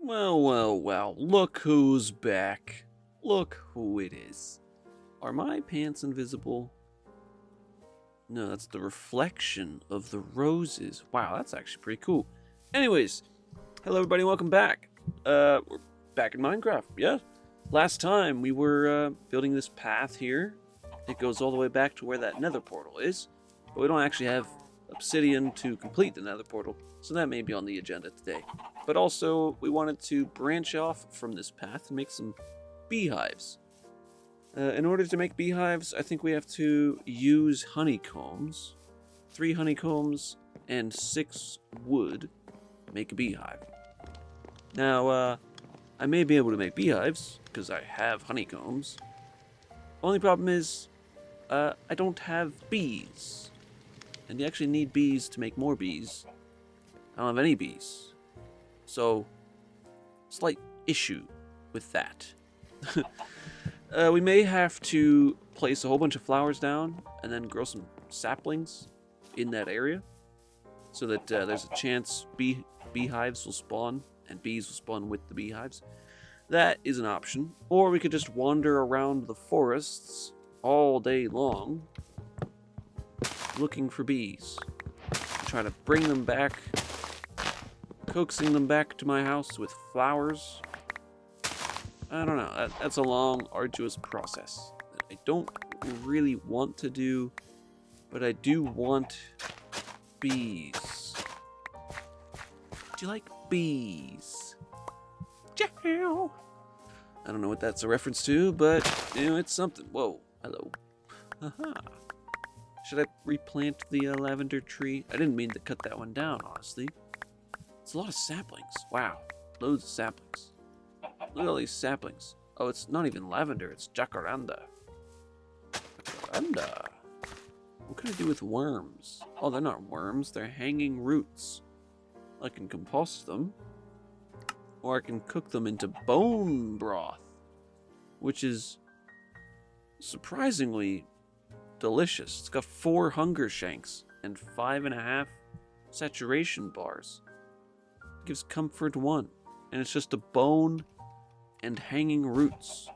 Well, well, well, look who's back. Look who it is. Are my pants invisible? No, that's the reflection of the roses. Wow, that's actually pretty cool. Anyways, hello everybody, welcome back. We're back in Minecraft, yeah? Last time we were building this path here. It goes all the way back to where that nether portal is. But we don't actually have obsidian to complete the nether portal, so that may be on the agenda today. But also, we wanted to branch off from this path and make some beehives. In order to make beehives, I think we have to use honeycombs. 3 honeycombs and 6 wood make a beehive. Now, I may be able to make beehives, because I have honeycombs. Only problem is, I don't have bees. And you actually need bees to make more bees. I don't have any bees. So, slight issue with that. We may have to place a whole bunch of flowers down and then grow some saplings in that area so that there's a chance beehives will spawn and bees will spawn with the beehives. That is an option. Or we could just wander around the forests all day long looking for bees. Try to bring them back, coaxing them back to my house with flowers. I don't know. That's a long, arduous process that I don't really want to do, but I do want bees. Do you like bees? Ciao. I don't know what that's a reference to, but you know, it's something. Whoa, hello. Haha. Should I replant the lavender tree? I didn't mean to cut that one down, honestly. It's a lot of saplings. Wow, loads of saplings. Look at all these saplings. Oh, it's not even lavender, it's jacaranda. Jacaranda. What can I do with worms? Oh, they're not worms, they're hanging roots. I can compost them, or I can cook them into bone broth, which is surprisingly delicious. It's got 4 hunger shanks and 5.5 saturation bars. It gives comfort 1, and it's just a bone and hanging roots.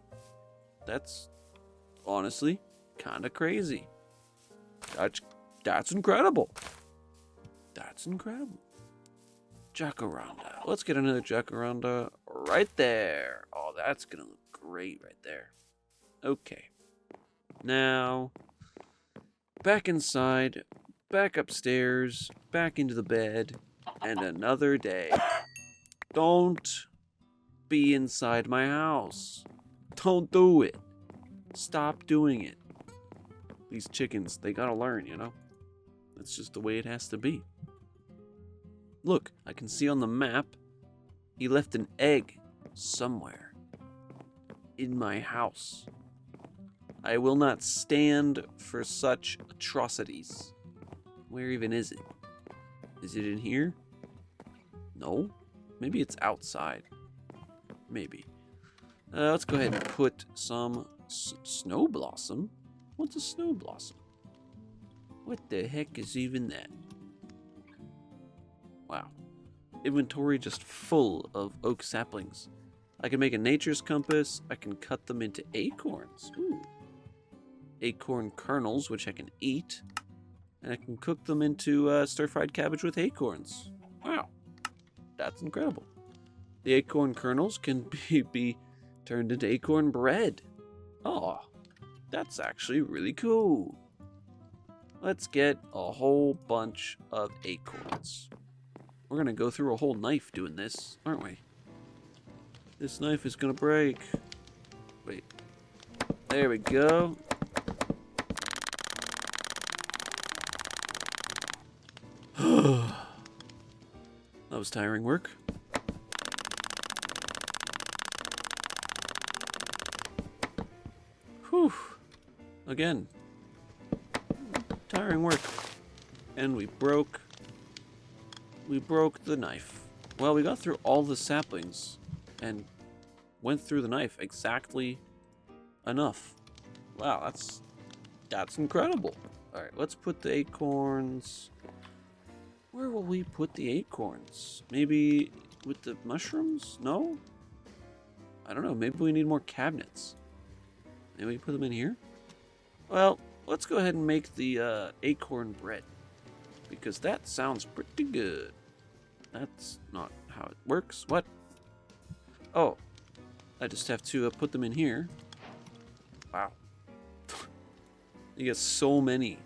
That's honestly kind of crazy. That's incredible. That's incredible. Jacaranda. Let's get another jacaranda right there. Oh, that's gonna look great right there. Okay. Now, back inside, back upstairs, back into the bed, and another day. Don't be inside my house. Don't do it. Stop doing it. These chickens, they gotta learn, you know? That's just the way it has to be. Look, I can see on the map, he left an egg somewhere in my house. I will not stand for such atrocities. Where even is it? Is it in here? No? Maybe it's outside. Maybe. Let's go ahead and put some snow blossom. What's a snow blossom? What the heck is even that? Wow. Inventory just full of oak saplings. I can make a nature's compass. I can cut them into acorns. Ooh. Acorn kernels, which I can eat. And I can cook them into stir-fried cabbage with acorns. Wow. That's incredible. The acorn kernels can be turned into acorn bread. Oh, that's actually really cool. Let's get a whole bunch of acorns. We're gonna go through a whole knife doing this, aren't we? This knife is gonna break. Wait. There we go. That was tiring work. Whew. Again. Tiring work. And we broke the knife. Well, we got through all the saplings and went through the knife exactly enough. Wow, that's incredible. All right, let's put the acorns. Where will we put the acorns? Maybe with the mushrooms? No? I don't know. Maybe we need more cabinets. Maybe we put them in here? Well, let's go ahead and make the acorn bread. Because that sounds pretty good. That's not how it works. What? Oh. I just have to put them in here. Wow. You get so many.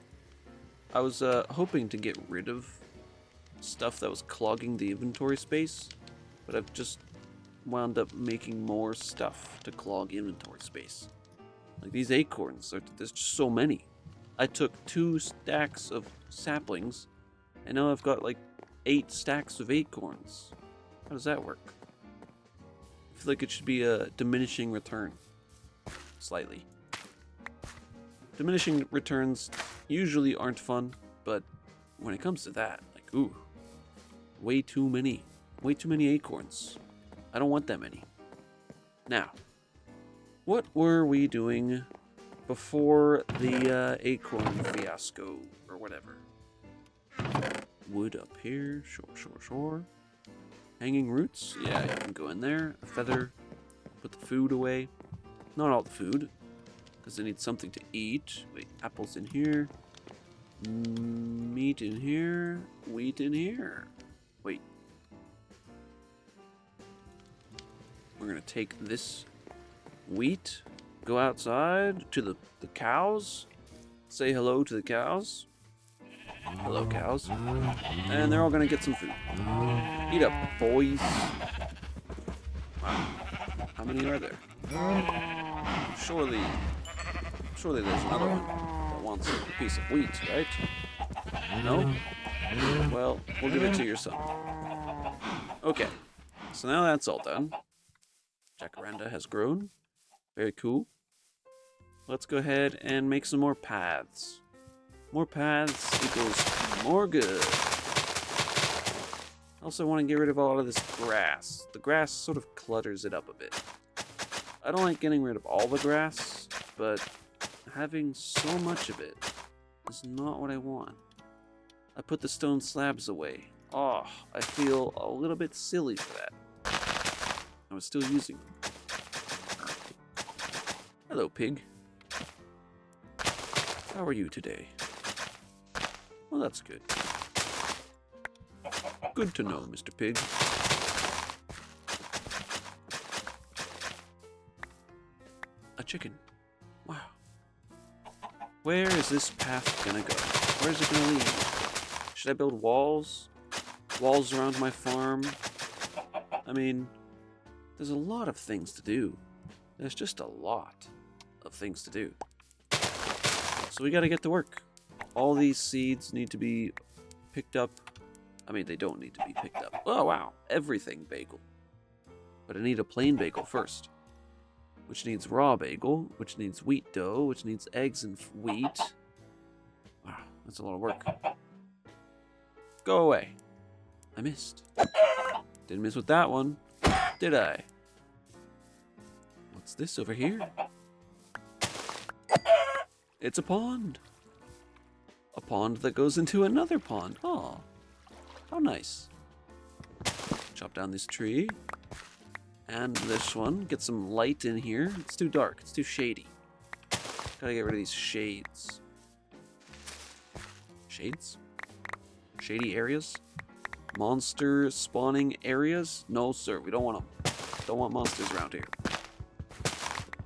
I was hoping to get rid of stuff that was clogging the inventory space, but I've just wound up making more stuff to clog inventory space. Like these acorns, there's just so many. I took 2 stacks of saplings, and now I've got like 8 stacks of acorns. How does that work? I feel like it should be a diminishing return. Slightly. Diminishing returns usually aren't fun, but when it comes to that, like, ooh, way too many. Way too many acorns. I don't want that many. Now, what were we doing before the acorn fiasco, or whatever? Wood up here, sure. Hanging roots, yeah, you can go in there. A feather, put the food away. Not all the food, because they need something to eat. Wait, apples in here. Meat in here. Wheat in here. Wait. We're going to take this wheat, go outside to the cows, say hello to the cows. Hello, cows. And they're all going to get some food. Eat up, boys. Wow. How many are there? Surely there's another one that wants a piece of wheat, right? No? Well, we'll give it to your son. Okay, so now that's all done. Jacaranda has grown. Very cool. Let's go ahead and make some more paths. More paths equals more good. I also want to get rid of a lot of this grass. The grass sort of clutters it up a bit. I don't like getting rid of all the grass, but having so much of it is not what I want. I put the stone slabs away. Oh, I feel a little bit silly for that. I was still using them. Hello, pig. How are you today? Well, that's good. Good to know, Mr. Pig. A chicken. Wow. Where is this path gonna go? Where's it gonna lead? Should I build walls? Walls around my farm? I mean, there's a lot of things to do. There's just a lot of things to do. So we gotta get to work. All these seeds need to be picked up. I mean, they don't need to be picked up. Oh, wow. Everything bagel. But I need a plain bagel first. Which needs raw bagel. Which needs wheat dough. Which needs eggs and wheat. Wow, that's a lot of work. Go away. I missed. Didn't miss with that one. Did I? What's this over here? It's a pond. A pond that goes into another pond. Oh, how nice. Chop down this tree. And this one. Get some light in here. It's too dark. It's too shady. Gotta get rid of these shades. Shades? Shady areas? Monster spawning areas? No, sir. We don't want them. Don't want monsters around here.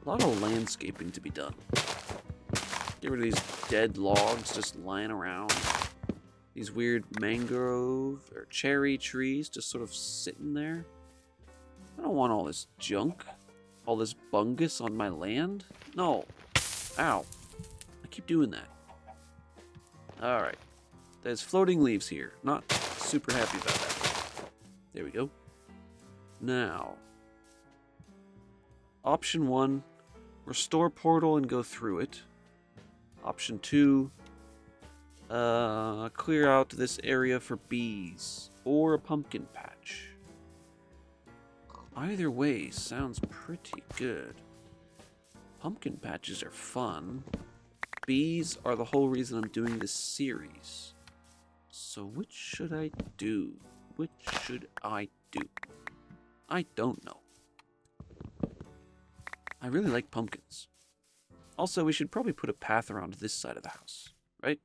A lot of landscaping to be done. Get rid of these dead logs just lying around. These weird mangrove or cherry trees just sort of sitting there. I don't want all this junk. All this bungus on my land. No. Ow. I keep doing that. Alright. There's floating leaves here. Not super happy about that. There we go. Now. Option 1. Restore portal and go through it. Option 2, clear out this area for bees or a pumpkin patch. Either way sounds pretty good. Pumpkin patches are fun. Bees are the whole reason I'm doing this series. So which should I do? Which should I do? I don't know. I really like pumpkins. Also, we should probably put a path around this side of the house, right?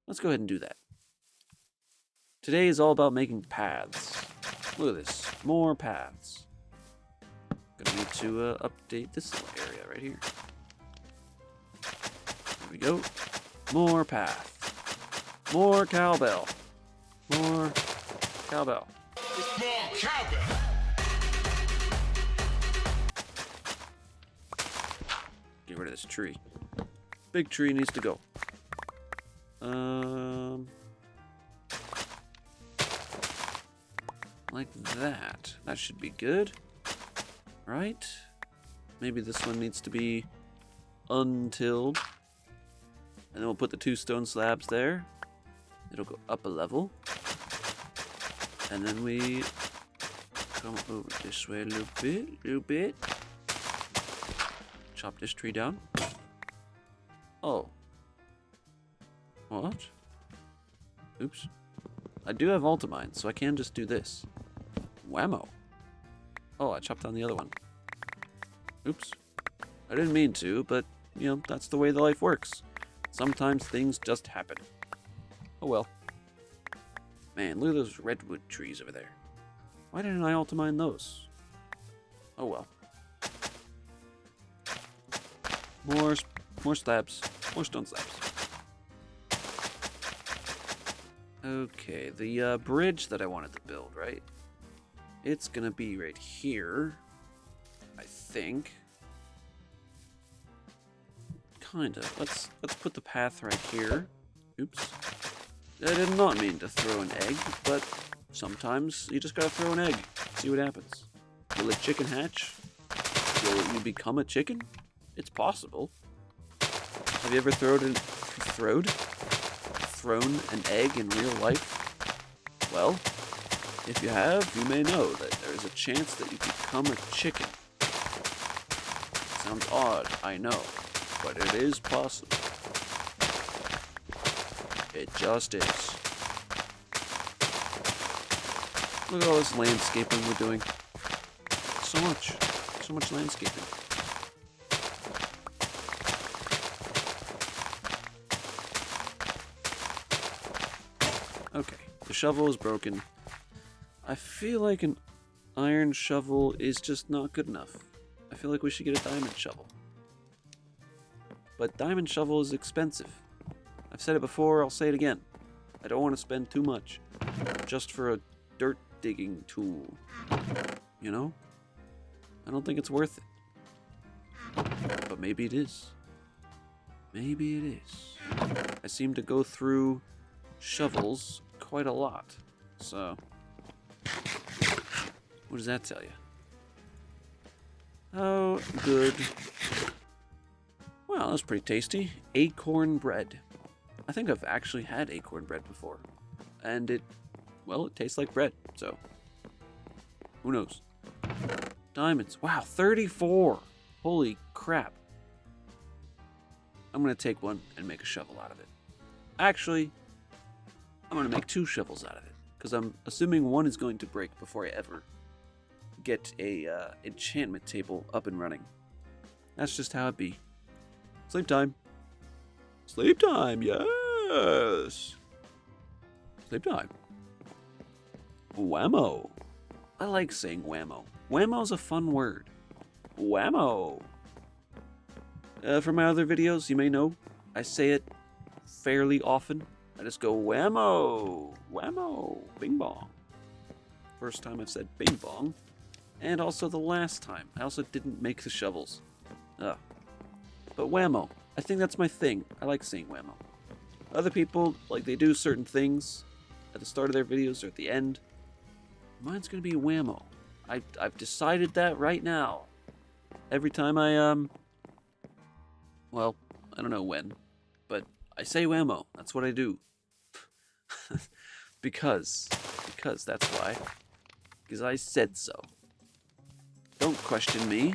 Let's go ahead and do that. Today is all about making paths. Look at this. More paths. Gonna need to update this little area right here. There we go. More path. More cowbell. More cowbell. More cowbell. Get rid of this tree. Big tree needs to go. Like that. That should be good. Right? Maybe this one needs to be untilled. And then we'll put the 2 stone slabs there. It'll go up a level. And then we come over this way a little bit. Chop this tree down. Oh. What? Oops. I do have ultimine, so I can just do this. Whammo. Oh, I chopped down the other one. Oops. I didn't mean to, but, you know, that's the way the life works. Sometimes things just happen. Oh well. Man, look at those redwood trees over there. Why didn't I ultimine those? Oh well. More slabs. More stone slabs. Okay, the bridge that I wanted to build, right? It's gonna be right here, I think. Kinda. Let's put the path right here. Oops. I did not mean to throw an egg, but sometimes you just gotta throw an egg. See what happens. Will a chicken hatch? Will you become a chicken? It's possible. Have you ever thrown an egg in real life? Well, if you have, you may know that there is a chance that you become a chicken. Sounds odd, I know, but it is possible. It just is. Look at all this landscaping we're doing. So much landscaping. Okay, the shovel is broken. I feel like an iron shovel is just not good enough. I feel like we should get a diamond shovel. But diamond shovel is expensive. I've said it before, I'll say it again. I don't want to spend too much just for a dirt digging tool. You know? I don't think it's worth it. But maybe it is. Maybe it is. I seem to go through shovels quite a lot. So, what does that tell you? Oh, good. Wow, that's pretty tasty. Acorn bread. I think I've actually had acorn bread before. And it tastes like bread, so who knows? Diamonds. Wow, 34. Holy crap. I'm going to take one and make a shovel out of it. Actually, I'm going to make 2 shovels out of it. Because I'm assuming one is going to break before I ever get a enchantment table up and running. That's just how it be. Sleep time. Sleep time, yes. Sleep time. Whammo. I like saying whammo. Whammo's a fun word. Whammo. From my other videos, you may know, I say it fairly often. I just go whammo, whammo, bing bong. First time I've said bing bong. And also the last time. I also didn't make the shovels. But whammo. I think that's my thing. I like saying whammo. Other people, like, they do certain things at the start of their videos or at the end. Mine's gonna be whammo. I've decided that right now. Every time well, I don't know when, but I say whammo. That's what I do. because that's why. Because I said so. Don't question me.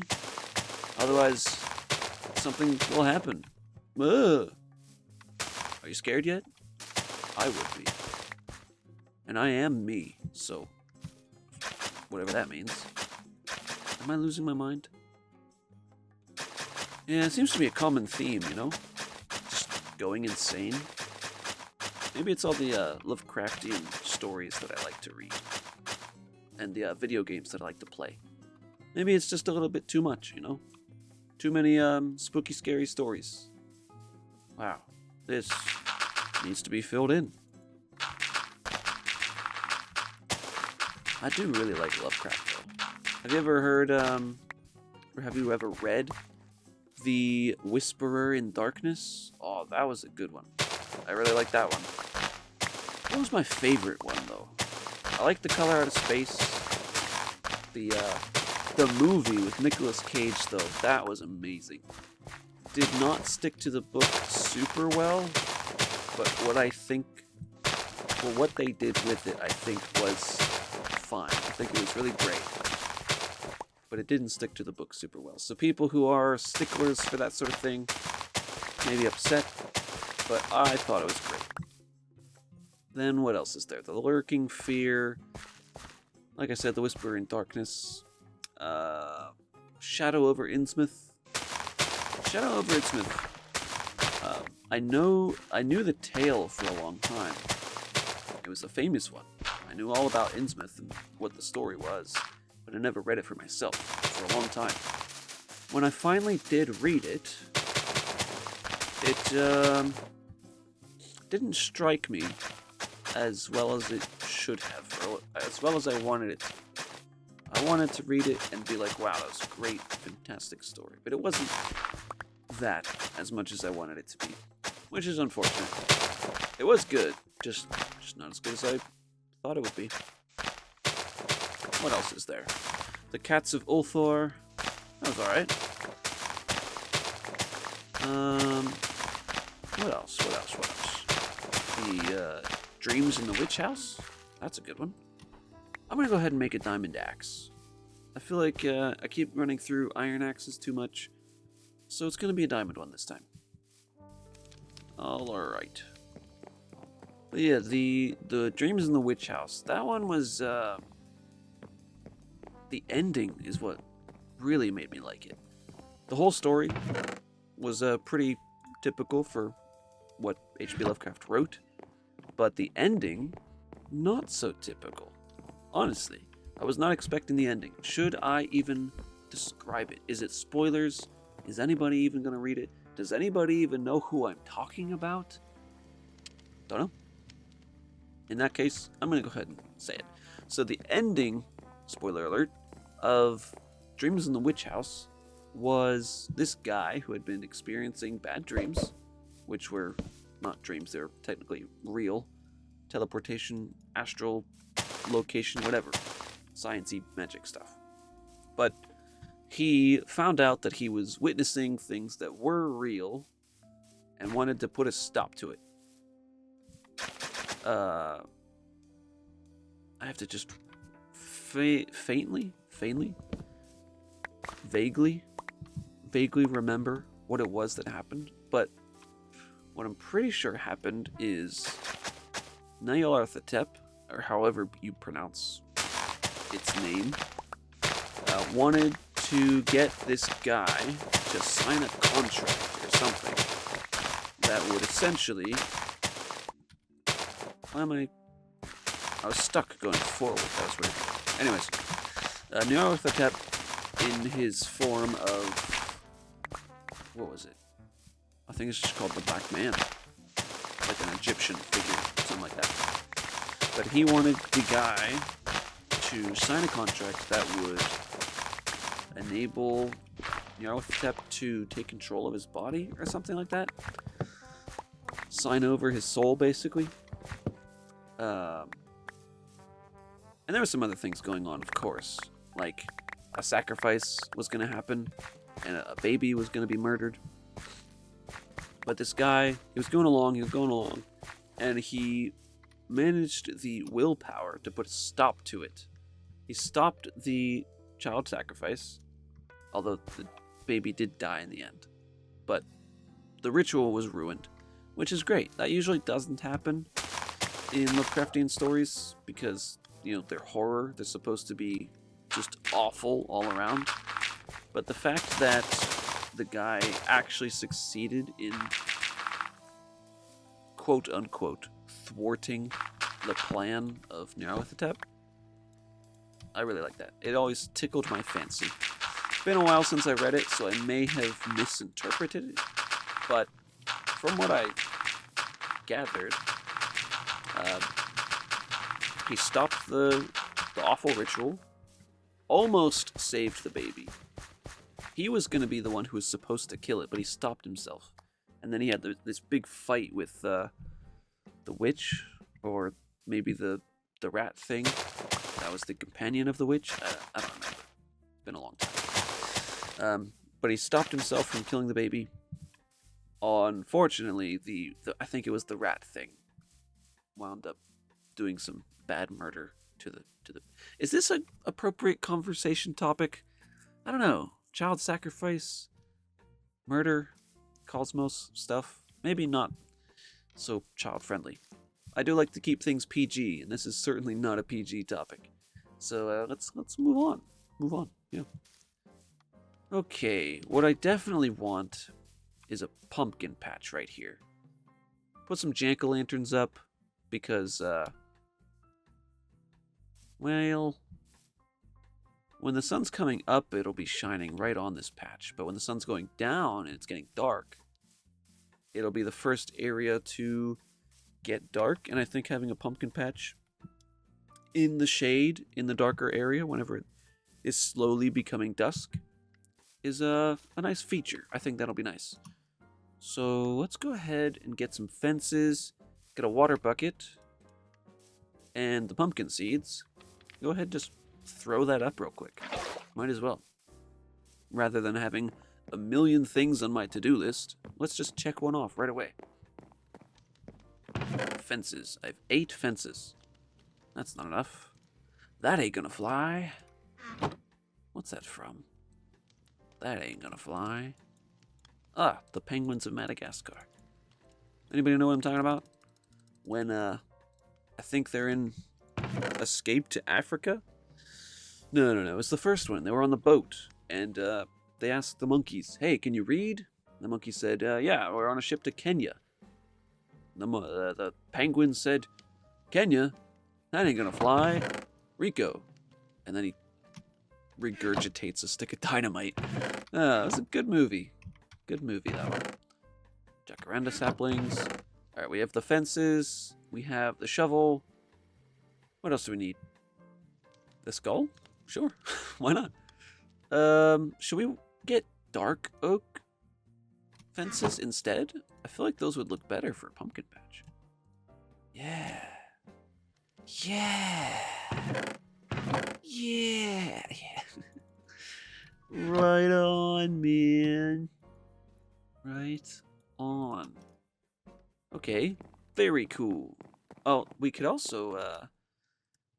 Otherwise, something will happen. Ugh. Are you scared yet? I would be. And I am me, so whatever that means. Am I losing my mind? Yeah, it seems to be a common theme, you know? Just going insane. Maybe it's all the Lovecraftian stories that I like to read. And the video games that I like to play. Maybe it's just a little bit too much, you know? Too many spooky, scary stories. Wow. This needs to be filled in. I do really like Lovecraft, though. Have you ever heard, or have you ever read The Whisperer in Darkness? Oh, that was a good one. I really like that one. What was my favorite one, though? I like The Color Out of Space. The movie with Nicolas Cage, though, that was amazing. Did not stick to the book super well, but what they did with it, I think was fine. I think it was really great. But it didn't stick to the book super well. So people who are sticklers for that sort of thing may be upset, but I thought it was great. Then what else is there? The Lurking Fear. Like I said, The Whisperer in Darkness. Shadow over Innsmouth. Shadow over Innsmouth. I knew the tale for a long time. It was a famous one. I knew all about Innsmouth and what the story was, but I never read it for myself for a long time. When I finally did read it, it didn't strike me as well as it should have, or as well as I wanted it to. I wanted to read it and be like, wow, that was a great, fantastic story. But it wasn't that as much as I wanted it to be, which is unfortunate. It was good, just not as good as I thought it would be. What else is there? The Cats of Ulthor. That was alright. What else? The Dreams in the Witch House. That's a good one. I'm gonna go ahead and make a diamond axe. I feel like I keep running through iron axes too much, so it's gonna be a diamond one this time. Alright. But yeah, the Dreams in the Witch House. That one was the ending is what really made me like it. The whole story was pretty typical for what H.P. Lovecraft wrote, but the ending, not so typical. Honestly, I was not expecting the ending. Should I even describe it? Is it spoilers? Is anybody even going to read it? Does anybody even know who I'm talking about? Don't know. In that case, I'm going to go ahead and say it. So the ending, spoiler alert, of Dreams in the Witch House was this guy who had been experiencing bad dreams, which were not dreams, they were technically real. Teleportation, astral location, whatever. Sciencey magic stuff. But he found out that he was witnessing things that were real and wanted to put a stop to it. I have to just vaguely remember what it was that happened, but what I'm pretty sure happened is Nyarlathotep, or however you pronounce its name, wanted to get this guy to sign a contract or something that would essentially... Why am I was stuck going forward. That was weird. Anyways, Nyarlathotep, in his form of... What was it? I think it's just called the Black Man. Like an Egyptian figure, something like that. But he wanted the guy to sign a contract that would enable Nyarlathotep to take control of his body or something like that. Sign over his soul, basically. And there were some other things going on, of course. Like, a sacrifice was going to happen, and a baby was going to be murdered. But this guy, he was going along, and he managed the willpower to put a stop to it. He stopped the child sacrifice, although the baby did die in the end. But the ritual was ruined, which is great. That usually doesn't happen in Lovecraftian stories because, you know, they're horror. They're supposed to be just awful all around. But the fact that the guy actually succeeded in quote-unquote thwarting the plan of Nyarlathotep, I really like that. It always tickled my fancy. It's been a while since I read it, so I may have misinterpreted it, but from what I gathered, he stopped the awful ritual, almost saved the baby. He was going to be the one who was supposed to kill it, but he stopped himself. And then he had this big fight with the witch, or maybe the rat thing. That was the companion of the witch. I don't remember. It's been a long time. But he stopped himself from killing the baby. Unfortunately, I think it was the rat thing wound up doing some bad murder to the. Is this an appropriate conversation topic? I don't know. Child sacrifice, murder, cosmos stuff. Maybe not so child friendly. I do like to keep things PG, and this is certainly not a PG topic. So let's move on. Move on. Yeah. Okay. What I definitely want is a pumpkin patch right here. Put some jack-o'-lanterns up because, well, when the sun's coming up, it'll be shining right on this patch. But when the sun's going down and it's getting dark, it'll be the first area to get dark. And I think having a pumpkin patch in the shade, in the darker area, whenever it is slowly becoming dusk, is a nice feature. I think that'll be nice. So let's go ahead and get some fences, get a water bucket, and the pumpkin seeds. Go ahead and just throw that up real quick. Might as well. Rather than having a million things on my to-do list, let's just check one off right away. Fences. I have 8 fences. That's not enough. That ain't gonna fly. What's that from? That ain't gonna fly. Ah, the penguins of Madagascar. Anybody know what I'm talking about? When, I think they're in Escape to Africa? No. It's the first one. They were on the boat, and they asked the monkeys, "Hey, can you read?" The monkey said, "Yeah, we're on a ship to Kenya." The penguin said, "Kenya? That ain't gonna fly. Rico." And then he regurgitates a stick of dynamite. It was a good movie. Good movie, that one. Jacaranda saplings. Alright, we have the fences. We have the shovel. What else do we need? The skull? Sure. Why not? Should we get dark oak fences instead? I feel like those would look better for a pumpkin patch. Yeah. Right on, man. Right on. Okay, very cool. Oh, we could also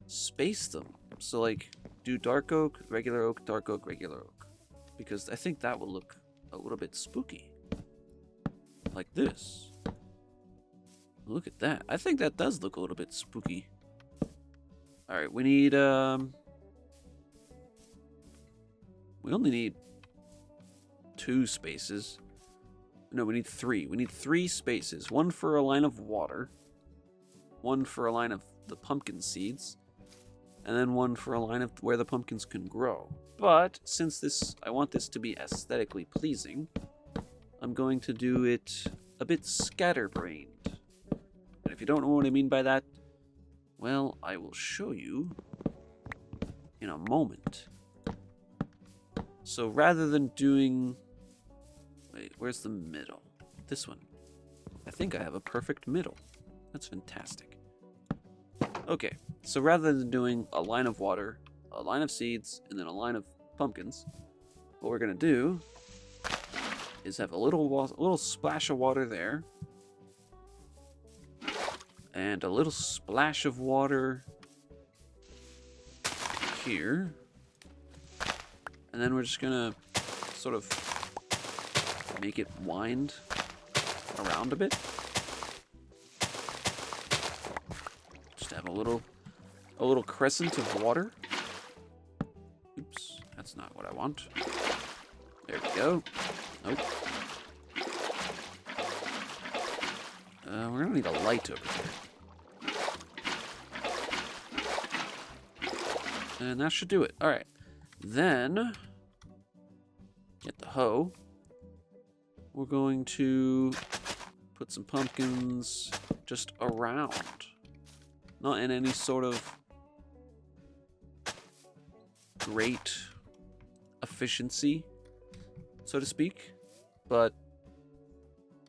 space them. So like do dark oak, regular oak, dark oak, regular oak. Because I think that will look a little bit spooky. Like this. Look at that. I think that does look a little bit spooky. Alright, we need we only need 2 spaces. No, we need 3. We need 3 spaces. 1 for a line of water. 1 for a line of the pumpkin seeds. And then 1 for a line of where the pumpkins can grow. But since I want this to be aesthetically pleasing, I'm going to do it a bit scatterbrained. And if you don't know what I mean by that, well, I will show you in a moment. So rather than doing... Wait, where's the middle? This one. I think I have a perfect middle. That's fantastic. Okay, so rather than doing a line of water, a line of seeds, and then a line of pumpkins, what we're going to do is have a little splash of water there, and a little splash of water here, and then we're just going to sort of make it wind around a bit. Just have a little crescent of water. That's not what I want. There we go. Nope. We're gonna need a light over here. And that should do it. Alright. Then, get the hoe. We're going to put some pumpkins just around. Not in any sort of great efficiency, so to speak, but,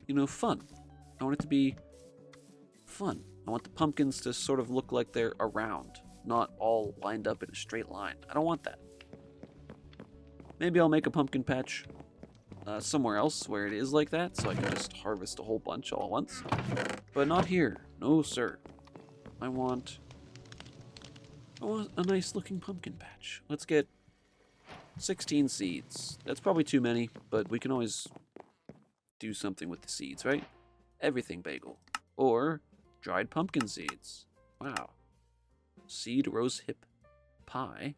you know, fun. I want it to be fun. I want the pumpkins to sort of look like they're around, not all lined up in a straight line. I don't want that. Maybe I'll make a pumpkin patch somewhere else where it is like that, so I can just harvest a whole bunch all at once. But not here. No, sir. I want a nice looking pumpkin patch. Let's get 16 seeds. That's probably too many, but we can always do something with the seeds, right? Everything bagel. Or dried pumpkin seeds. Wow. Seed rose hip pie.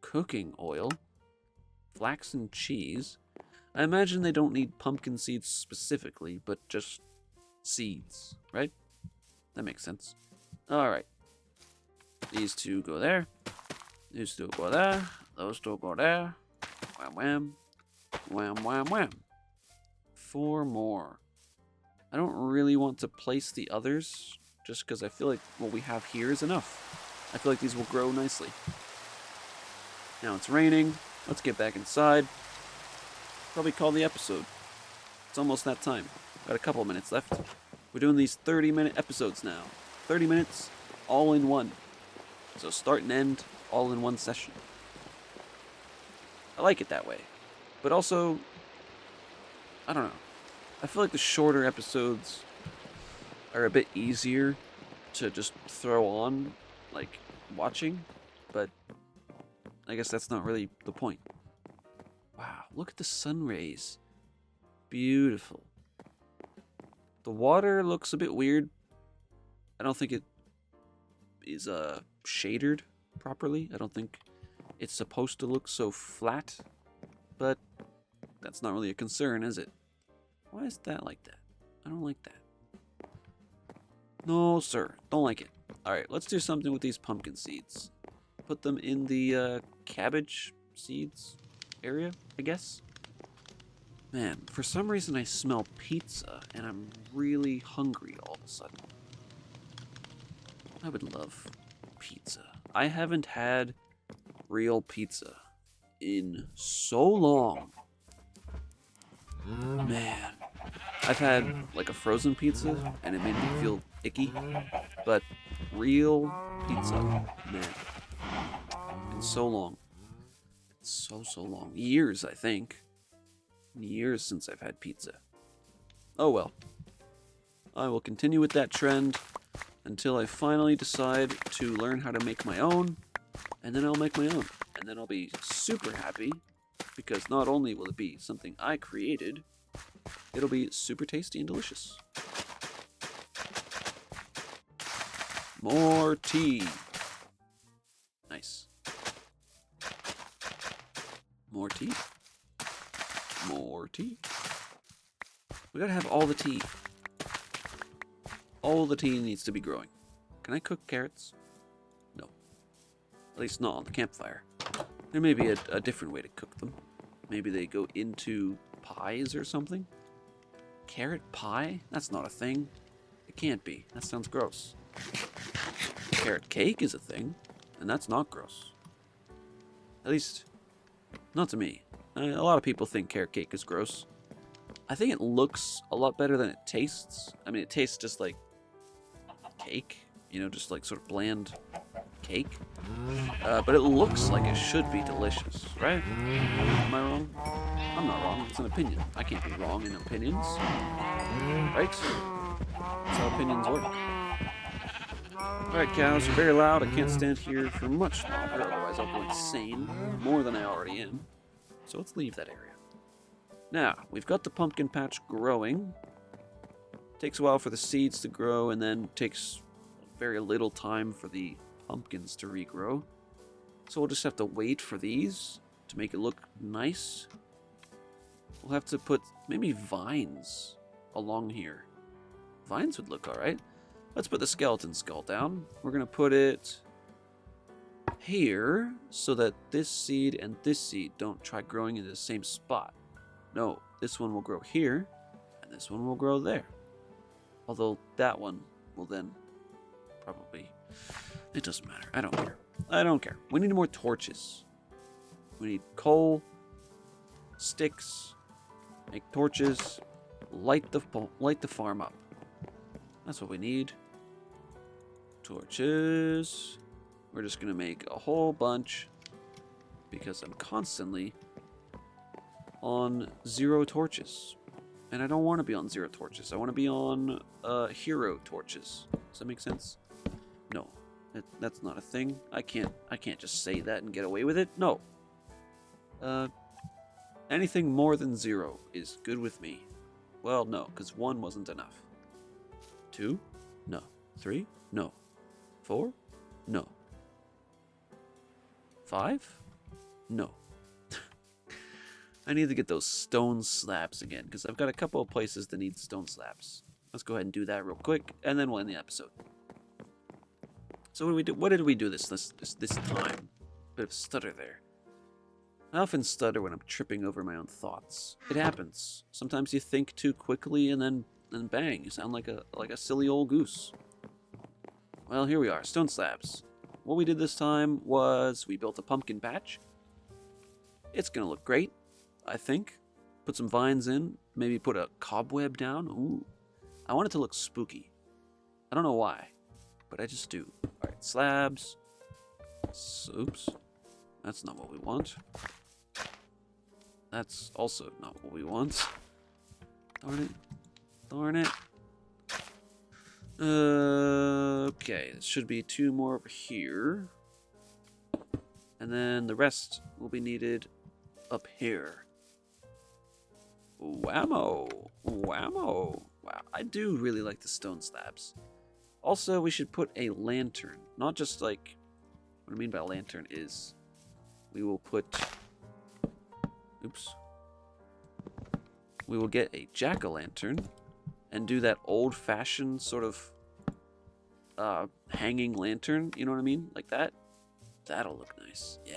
Cooking oil. Flaxen cheese. I imagine they don't need pumpkin seeds specifically, but just seeds, right? That makes sense. Alright. These two go there. These two go there. Those two go there. Wham wham. Wham wham wham. 4 more. I don't really want to place the others, just because I feel like what we have here is enough. I feel like these will grow nicely. Now it's raining. Let's get back inside. Probably call the episode. It's almost that time. Got a couple minutes left. We're doing these 30-minute episodes now. 30 minutes, all in one. So start and end, all in one session. I like it that way. But also, I don't know. I feel like the shorter episodes are a bit easier to just throw on, like, watching. But I guess that's not really the point. Wow, look at the sun rays. Beautiful. The water looks a bit weird. I don't think it is shaded properly. I don't think it's supposed to look so flat. But that's not really a concern, is it? Why is that like that? I don't like that. No, sir. Don't like it. Alright, let's do something with these pumpkin seeds. Put them in the cabbage seeds area, I guess. Man, for some reason I smell pizza, and I'm really hungry all of a sudden. I would love pizza. I haven't had real pizza in so long. Man. I've had, like, a frozen pizza, and it made me feel icky. But real pizza, man. In so long. So long. Years, I think. Years since I've had pizza. Oh well. I will continue with that trend until I finally decide to learn how to make my own, and then I'll make my own. And then I'll be super happy, because not only will it be something I created, it'll be super tasty and delicious. More tea. Nice. More tea. More tea. We gotta have all the tea. All the tea needs to be growing. Can I cook carrots? No. At least not on the campfire. There may be a different way to cook them. Maybe they go into pies or something? Carrot pie? That's not a thing. It can't be. That sounds gross. Carrot cake is a thing, and that's not gross. At least, not to me. A lot of people think carrot cake is gross. I think it looks a lot better than it tastes. I mean, it tastes just like cake, you know, just like sort of bland cake. But it looks like it should be delicious, right? Am I wrong? I'm not wrong. It's an opinion. I can't be wrong in opinions. Right? That's how opinions work. Alright, cows, you're very loud. I can't stand here for much longer, otherwise I'll go insane. More than I already am. So let's leave that area. Now, we've got the pumpkin patch growing. Takes a while for the seeds to grow, and then takes very little time for the pumpkins to regrow. So we'll just have to wait for these. to make it look nice. We'll have to put maybe vines along here. Vines would look alright. Let's put the skeleton skull down. We're going to put it here so that this seed and this seed don't try growing in the same spot. No, this one will grow here and this one will grow there. Although that one will then probably... It doesn't matter. I don't care. I don't care. We need more torches. We need coal, sticks, make torches, light the farm up. That's what we need. Torches. We're just going to make a whole bunch because I'm constantly on 0 torches. And I don't want to be on 0 torches. I want to be on hero torches. Does that make sense? No. That's not a thing. I can't just say that and get away with it. No. Anything more than 0 is good with me. Well, no, because 1 wasn't enough. 2? No. 3? No. 4? No. 5? No. I need to get those stone slabs again, because I've got a couple of places that need stone slabs. Let's go ahead and do that real quick, and then we'll end the episode. So what did we do this time? Bit of stutter there. I often stutter when I'm tripping over my own thoughts. It happens. Sometimes you think too quickly, and then bang, you sound like a silly old goose. Well, here we are, stone slabs. What we did this time was we built a pumpkin patch. It's gonna look great, I think. Put some vines in, maybe put a cobweb down. Ooh, I want it to look spooky. I don't know why, but I just do. All right, slabs. Oops, that's not what we want. That's also not what we want. Darn it. Darn it. Okay, there should be 2 more over here. And then the rest will be needed up here. Whammo. Whammo. Wow, I do really like the stone slabs. Also, we should put a lantern. Not just like... What I mean by lantern is... We will put... Oops. We will get a jack-o'-lantern and do that old-fashioned sort of hanging lantern. You know what I mean? Like that. That'll look nice. Yeah.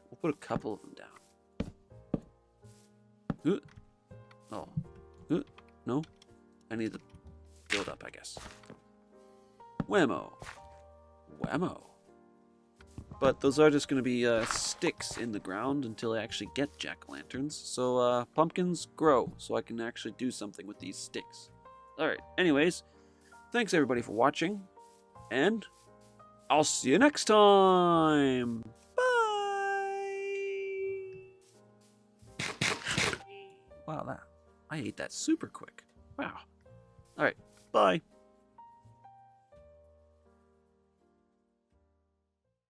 We'll put a couple of them down. Oh. No. I need to build up, I guess. Whammo. Whammo. But those are just going to be sticks in the ground until I actually get jack-o'-lanterns. So pumpkins grow so I can actually do something with these sticks. Alright, anyways, thanks everybody for watching, and I'll see you next time! Bye! Wow, I ate that super quick. Wow. Alright, bye.